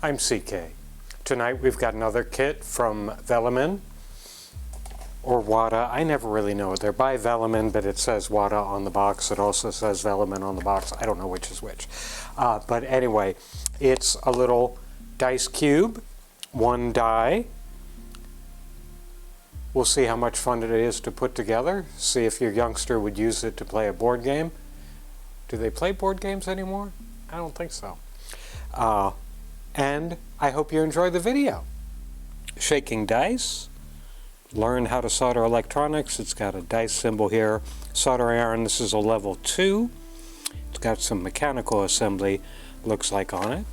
I'm CK. Tonight we've got another kit from Velleman or Whadda. I never really know it. They're by Velleman, but it says Whadda on the box. It also says Velleman on the box. I don't know which is which. But anyway, it's a little dice cube, one die. We'll see how much fun it is to put together. See if your youngster would use it to play a board game. Do they play board games anymore? I don't think so. And I hope you enjoy the video. Shaking dice. Learn how to solder electronics. It's got a dice symbol here. Soldering iron, this is a level 2. It's got some mechanical assembly, looks like, on it.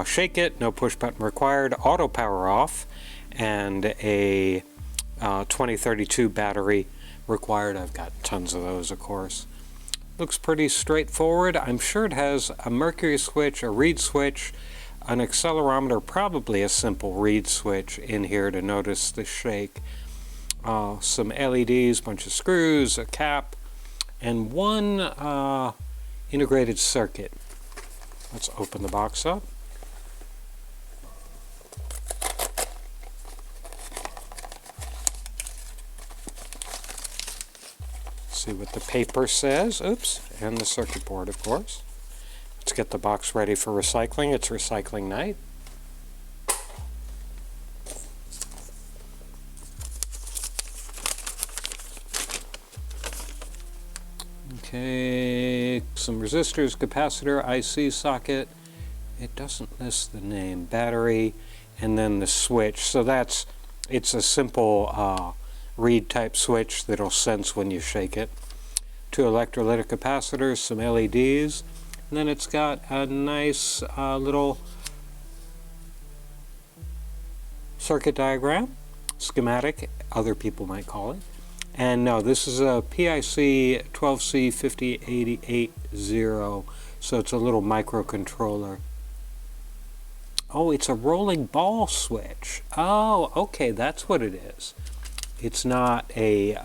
Shake it, no push button required. Auto power off. And a 2032 battery required. I've got tons of those, of course. Looks pretty straightforward. I'm sure it has a mercury switch, a reed switch, an accelerometer, probably a simple reed switch in here to notice the shake. Some LEDs, bunch of screws, a cap, and one integrated circuit. Let's open the box up. See what the paper says. Oops, and the circuit board, of course. Let's get the box ready for recycling. It's recycling night. Okay, some resistors, capacitor, IC socket. It doesn't list the name. Battery, and then the switch. So it's a simple reed type switch that'll sense when you shake it. 2 electrolytic capacitors, some LEDs. And then it's got a nice little circuit diagram, schematic, other people might call it. And no, this is a PIC 12C50880, so it's a little microcontroller. Oh, it's a rolling ball switch. Oh, okay, that's what it is. It's not a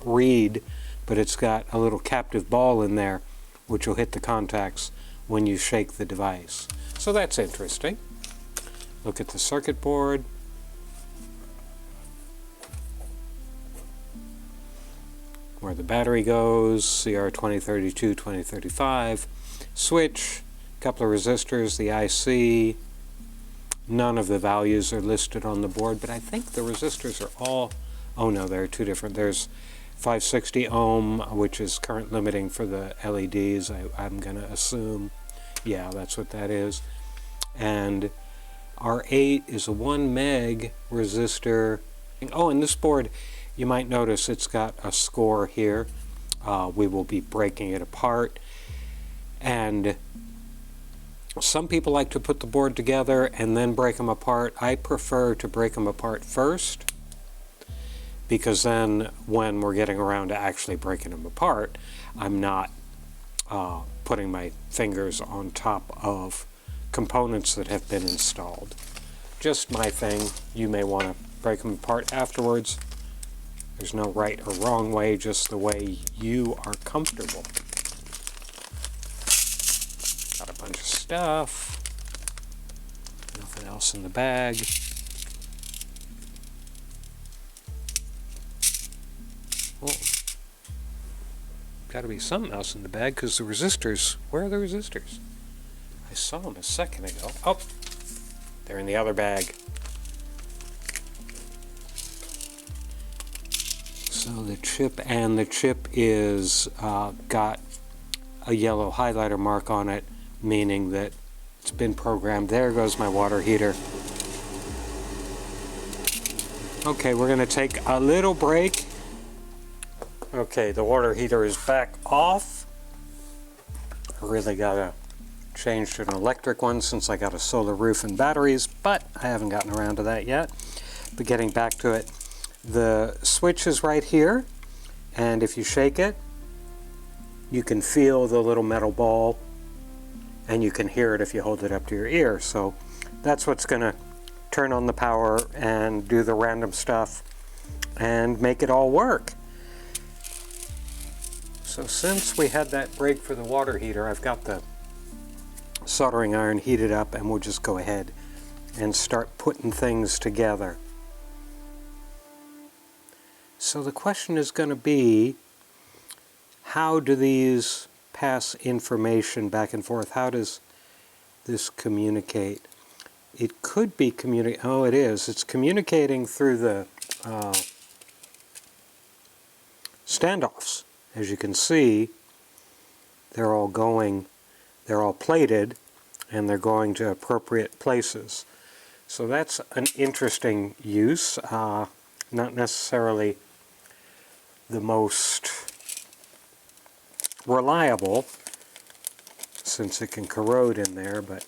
reed, but it's got a little captive ball in there, which will hit the contacts when you shake the device. So that's interesting. Look at the circuit board. Where the battery goes, CR 2032, 2035. Switch, a couple of resistors, the IC. None of the values are listed on the board, but I think the resistors are all, oh no, there are two different. There's 560 ohm, which is current limiting for the LEDs, I'm going to assume. Yeah, that's what that is. And R8 is a 1 meg resistor. Oh, and this board, you might notice it's got a score here. We will be breaking it apart. And some people like to put the board together and then break them apart. I prefer to break them apart first, because then when we're getting around to actually breaking them apart, I'm not putting my fingers on top of components that have been installed. Just my thing. You may want to break them apart afterwards. There's no right or wrong way, just the way you are comfortable. Got a bunch of stuff. Nothing else in the bag. Well, got to be something else in the bag, because the resistors, where are the resistors? I saw them a second ago. Oh, they're in the other bag. So the chip is got a yellow highlighter mark on it, meaning that it's been programmed. There goes my water heater. Okay, we're going to take a little break. Okay, the water heater is back off. I really gotta change to an electric one since I got a solar roof and batteries, but I haven't gotten around to that yet. But getting back to it, the switch is right here, and if you shake it, you can feel the little metal ball, and you can hear it if you hold it up to your ear. So that's what's gonna turn on the power and do the random stuff and make it all work. So since we had that break for the water heater, I've got the soldering iron heated up, and we'll just go ahead and start putting things together. So the question is going to be, how do these pass information back and forth? How does this communicate? It could be oh, it is. It's communicating through the standoffs. As you can see, they're all plated, and they're going to appropriate places. So that's an interesting use, not necessarily the most reliable, since it can corrode in there, but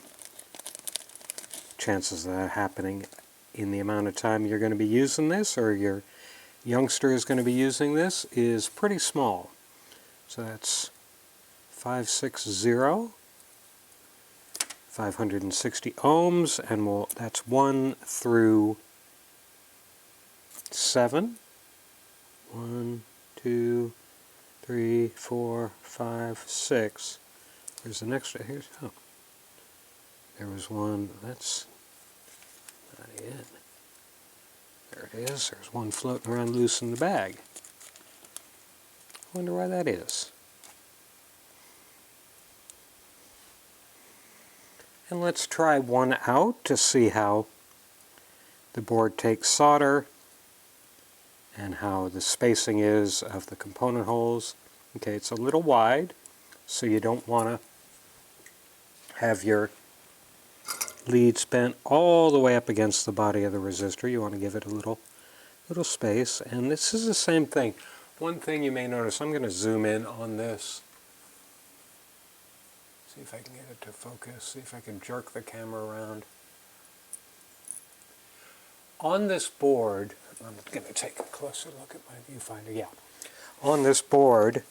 chances of that happening in the amount of time you're going to be using this, or your youngster is going to be using this, is pretty small. So that's 560, 560 ohms, and that's 1 through 7. 1, 2, 3, 4, 5, 6. There's the next. Here's there was one. That's not it. There it is. There's one floating around loose in the bag. Wonder why that is. And let's try one out to see how the board takes solder and how the spacing is of the component holes. Okay, it's a little wide, so you don't want to have your leads bent all the way up against the body of the resistor. You want to give it a little space, and this is the same thing. One thing you may notice, I'm going to zoom in on this. See if I can get it to focus, see if I can jerk the camera around. On this board, I'm going to take a closer look at my viewfinder. Yeah. On this board,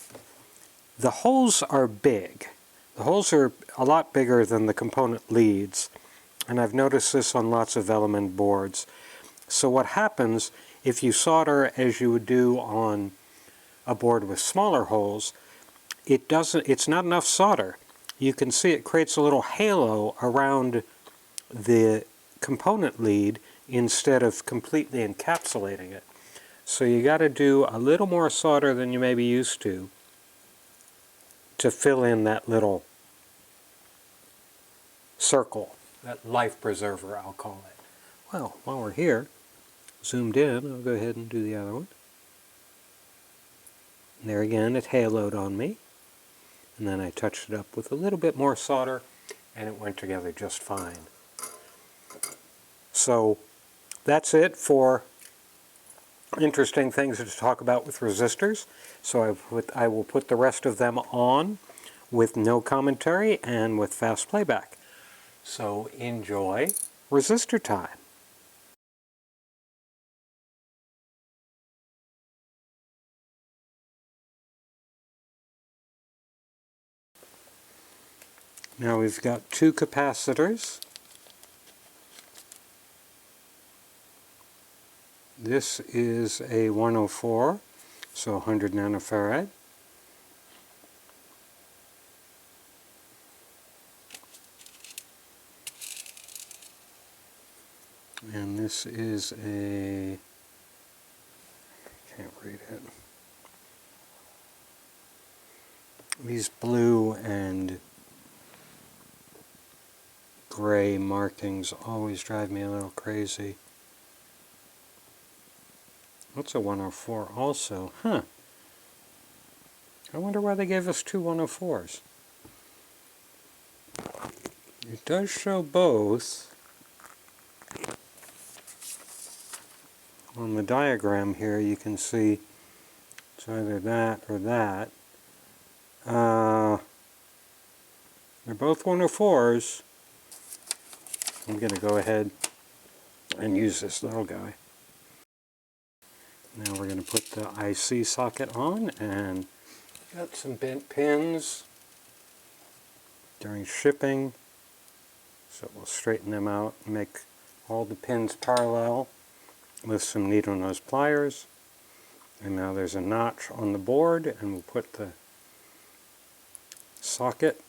the holes are big. The holes are a lot bigger than the component leads, and I've noticed this on lots of Velleman boards. So what happens if you solder as you would do on a board with smaller holes, it's not enough solder. You can see it creates a little halo around the component lead instead of completely encapsulating it. So you got to do a little more solder than you may be used to fill in that little circle, that life preserver, I'll call it. Well, while we're here, zoomed in, I'll go ahead and do the other one. And there again, it haloed on me. And then I touched it up with a little bit more solder, and it went together just fine. So that's it for interesting things to talk about with resistors. So I will put the rest of them on with no commentary and with fast playback. So enjoy resistor time. Now we've got two capacitors. This is a 104, so 100 nanofarad. And this is a, can't read it. These blue and gray markings always drive me a little crazy. What's a 104 also? Huh. I wonder why they gave us two 104s. It does show both. On the diagram here you can see it's either that or that. They're both 104s. I'm going to go ahead and use this little guy. Now we're going to put the IC socket on, and got some bent pins during shipping, so we'll straighten them out and make all the pins parallel with some needle nose pliers. And now there's a notch on the board, and we'll put the socket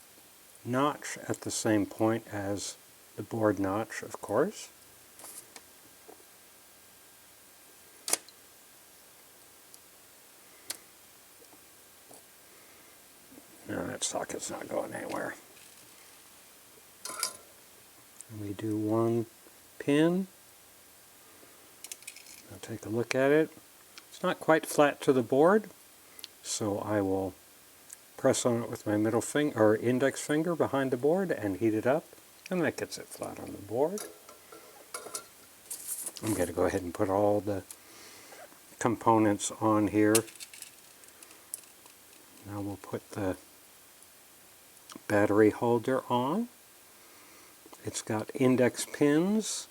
notch at the same point as the board notch, of course. No, that socket's not going anywhere. And we do one pin. I'll take a look at it. It's not quite flat to the board, so I will press on it with my middle finger or index finger behind the board and heat it up, and that gets it flat on the board. I'm going to go ahead and put all the components on here. Now we'll put the battery holder on. It's got index pins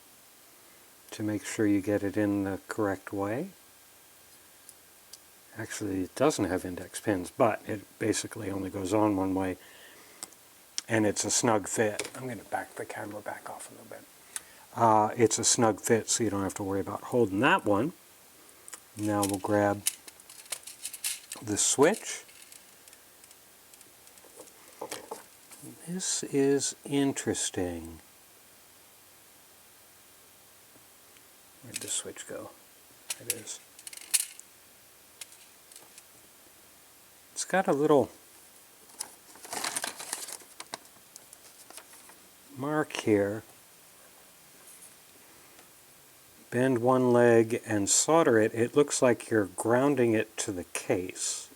to make sure you get it in the correct way. Actually, it doesn't have index pins, but it basically only goes on one way, and it's a snug fit. I'm going to back the camera back off a little bit. It's a snug fit, so you don't have to worry about holding that one. Now we'll grab the switch. This is interesting. Where'd the switch go? There it is. It's got a little mark here. Bend one leg and solder it. It looks like you're grounding it to the case.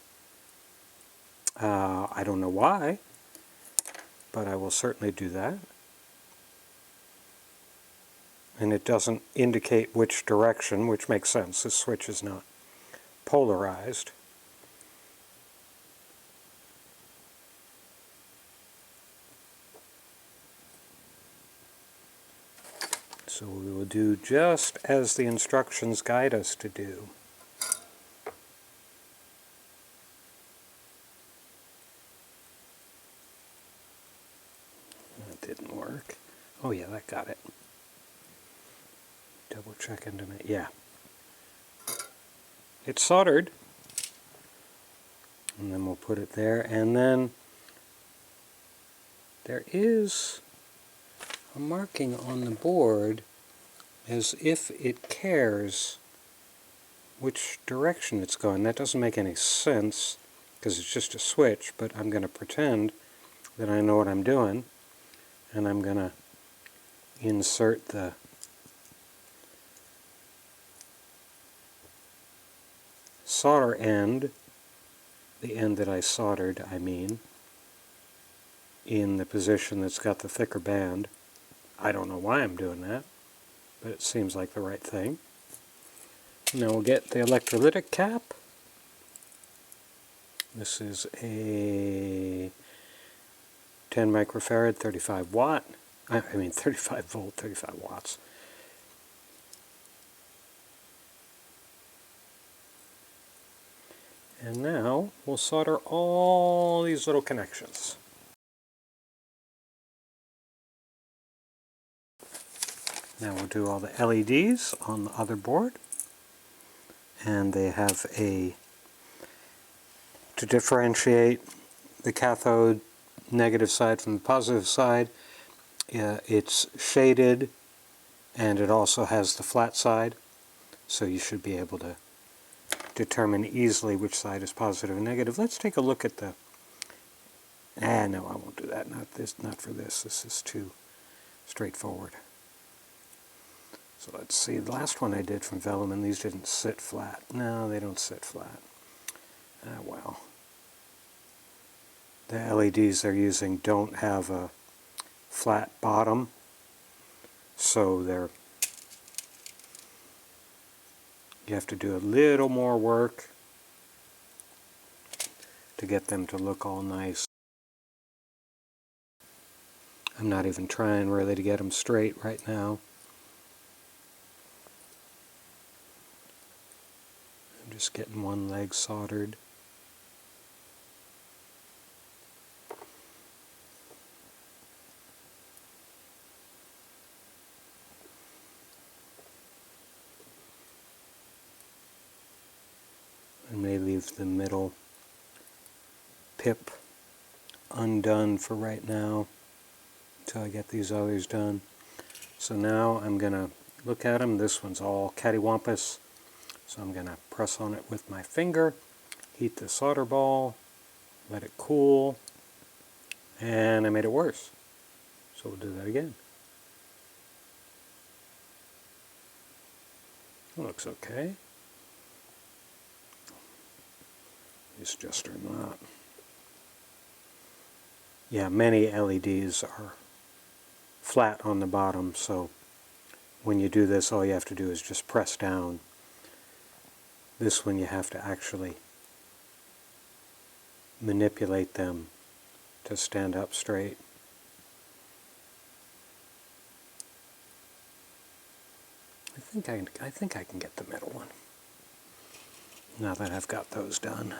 I don't know why, but I will certainly do that. And it doesn't indicate which direction, which makes sense. This switch is not polarized. So we will do just as the instructions guide us to do. That didn't work. Oh yeah, that got it. Double check into it. Yeah. It's soldered. And then we'll put it there. And then there is a marking on the board as if it cares which direction it's going. That doesn't make any sense because it's just a switch, but I'm going to pretend that I know what I'm doing, and I'm going to insert the solder end, the end that I soldered, I mean, in the position that's got the thicker band. I don't know why I'm doing that, but it seems like the right thing. Now we'll get the electrolytic cap. This is a 10 microfarad, 35 watt, 35 volt, 35 watts. And now we'll solder all these little connections. Now we'll do all the LEDs on the other board, and they have to differentiate the cathode negative side from the positive side. It's shaded, and it also has the flat side, so you should be able to determine easily which side is positive and negative. Let's take a look at the... no, I won't do that. Not for this. This is too straightforward. So let's see, the last one I did from Velleman, these didn't sit flat. No, they don't sit flat. Well. The LEDs they're using don't have a flat bottom, so you have to do a little more work to get them to look all nice. I'm not even trying really to get them straight right now. I'm just getting one leg soldered. I may leave the middle pip undone for right now until I get these others done. So now I'm going to look at them. This one's all cattywampus. So I'm going to press on it with my finger, heat the solder ball, let it cool, and I made it worse. So we'll do that again. It looks okay. It's just or not. Yeah, many LEDs are flat on the bottom, so when you do this, all you have to do is just press down. This one you have to actually manipulate them to stand up straight. I think I can get the middle one, now that I've got those done.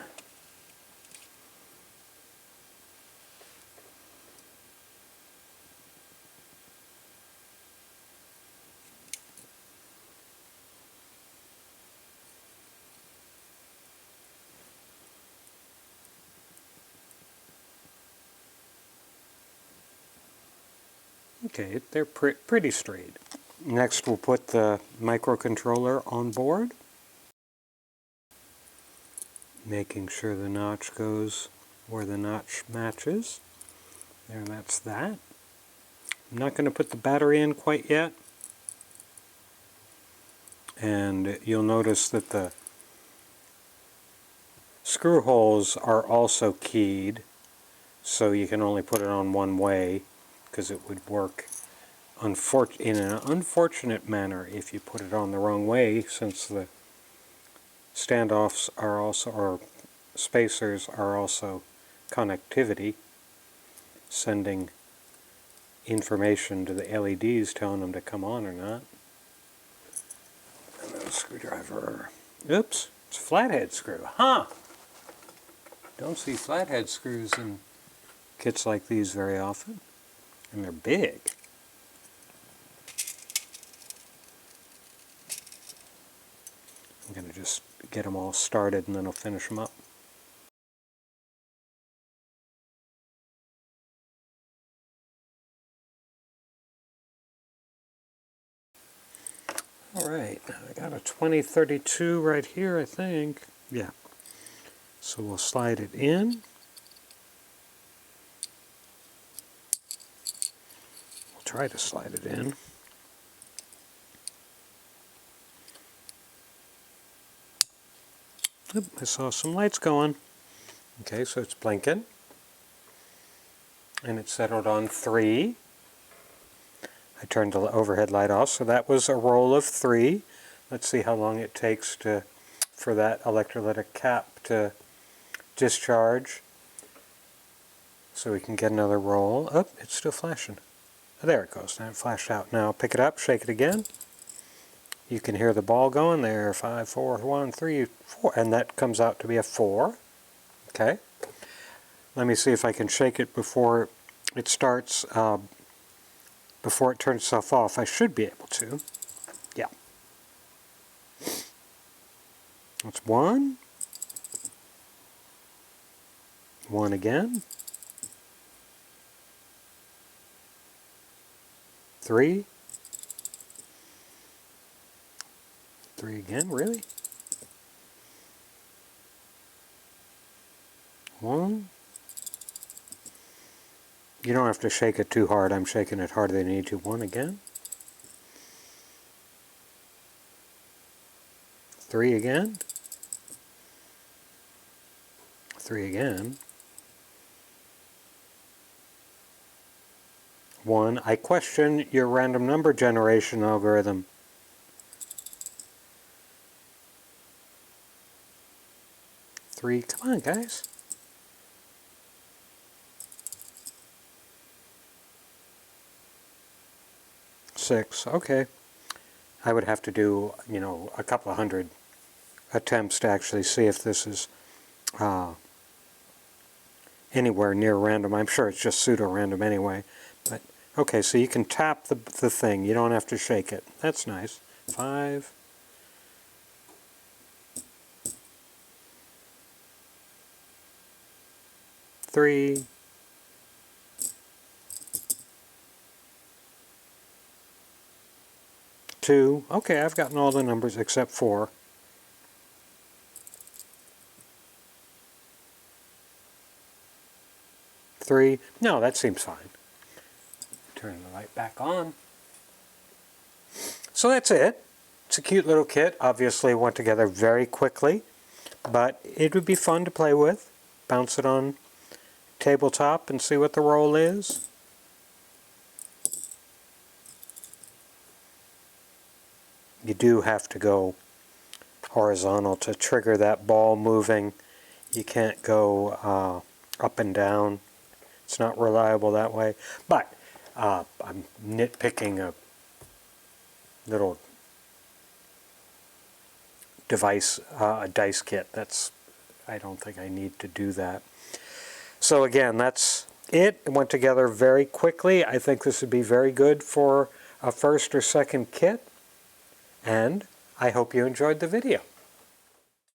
Okay, they're pretty straight. Next we'll put the microcontroller on board, making sure the notch goes where the notch matches. There, that's that. I'm not going to put the battery in quite yet. And you'll notice that the screw holes are also keyed, so you can only put it on one way, because it would work in an unfortunate manner if you put it on the wrong way, since the standoffs are also, or spacers are also connectivity, sending information to the LEDs telling them to come on or not. And then a screwdriver. Oops, it's a flathead screw. Huh! Don't see flathead screws in kits like these very often. And they're big. I'm going to just get them all started and then I'll finish them up. Alright, I got a 2032 right here, I think. Yeah. So we'll slide it in. We'll try to slide it in. Oop, I saw some lights going. Okay, so it's blinking. And it settled on 3. I turned the overhead light off, so that was a roll of 3. Let's see how long it takes for that electrolytic cap to discharge, so we can get another roll. Oh, it's still flashing. Oh, there it goes. Now it flashed out. Now pick it up, shake it again. You can hear the ball going there. 5, 4, 1, 3, 4, and that comes out to be a 4. Okay. Let me see if I can shake it before it starts, before it turns itself off. I should be able to. Yeah. That's 1. 1 again. 3. 3 again, really? 1. You don't have to shake it too hard. I'm shaking it harder than you need to. 1 again. 3 again. 3 again. 1. I question your random number generation algorithm. 3. Come on, guys. 6. Okay. I would have to do, a couple of hundred attempts to actually see if this is anywhere near random. I'm sure it's just pseudo-random anyway. But okay, so you can tap the thing. You don't have to shake it. That's nice. 5. 3. 2. Okay, I've gotten all the numbers except 4. 3. No, that seems fine. Turn the light back on. So that's it. It's a cute little kit. Obviously went together very quickly, but it would be fun to play with. Bounce it on tabletop and see what the roll is. You do have to go horizontal to trigger that ball moving. You can't go up and down. It's not reliable that way. But I'm nitpicking a little device, a dice kit. I don't think I need to do that. So again, that's it. It went together very quickly. I think this would be very good for a first or second kit. And I hope you enjoyed the video.